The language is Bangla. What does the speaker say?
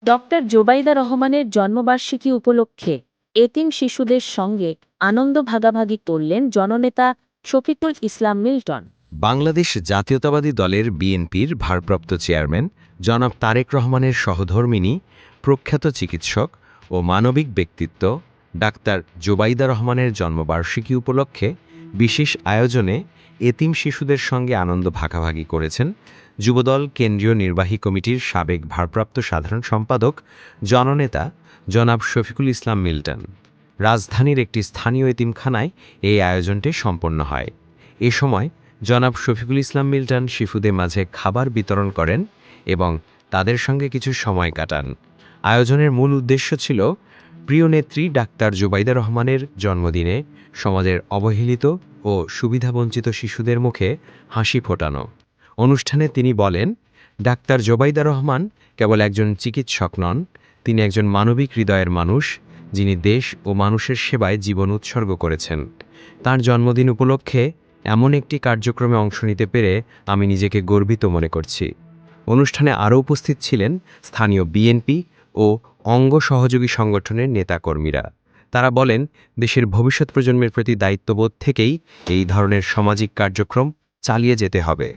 ডক্টর জোবাইদা রহমানের জন্মবার্ষিকী উপলক্ষে এতিম শিশুদের সঙ্গে আনন্দ ভাগাভাগি করলেন জননেতা শফিকুল ইসলাম মিল্টন। বাংলাদেশ জাতীয়তাবাদী দলের বিএনপির ভারপ্রাপ্ত চেয়ারম্যান জনাব তারেক রহমানের সহধর্মিণী, প্রখ্যাত চিকিৎসক ও মানবিক ব্যক্তিত্ব ডাক্তার জোবাইদা রহমানের জন্মবার্ষিকী উপলক্ষে বিশেষ আয়োজনে এতিম শিশুদের সঙ্গে আনন্দ ভাগাভাগি করেছেন যুবদল কেন্দ্রীয় নির্বাহী কমিটির সাবেক ভারপ্রাপ্ত সাধারণ সম্পাদক জননেতা জনাব শফিকুল ইসলাম মিল্টন। রাজধানীর একটি স্থানীয় এতিমখানায় এই আয়োজনটি সম্পন্ন হয়। এ সময় জনাব শফিকুল ইসলাম মিল্টন শিশুদের মাঝে খাবার বিতরণ করেন এবং তাদের সঙ্গে কিছু সময় কাটান। আয়োজনের মূল উদ্দেশ্য ছিল প্রিয় নেত্রী ডাক্তার জোবাইদা রহমানের জন্মদিনে সমাজের অবহেলিত ও সুবিধাবঞ্চিত শিশুদের মুখে হাসি ফোটানো। অনুষ্ঠানে তিনি বলেন, ডাক্তার জোবাইদা রহমান কেবল একজন চিকিৎসক নন, তিনি একজন মানবিক হৃদয়ের মানুষ, যিনি দেশ ও মানুষের সেবায় জীবন উৎসর্গ করেছেন। তার জন্মদিন উপলক্ষে এমন একটি কার্যক্রমে অংশ নিতে পেরে আমি নিজেকে গর্বিত মনে করছি। অনুষ্ঠানে আরও উপস্থিত ছিলেন স্থানীয় বিএনপি ও অঙ্গ সহযোগী সংগঠনের নেতাকর্মীরা। তারা বলেন, দেশের ভবিষ্যৎ প্রজন্মের প্রতি দায়িত্ববোধ থেকেই এই ধরনের সামাজিক কার্যক্রম চালিয়ে যেতে হবে।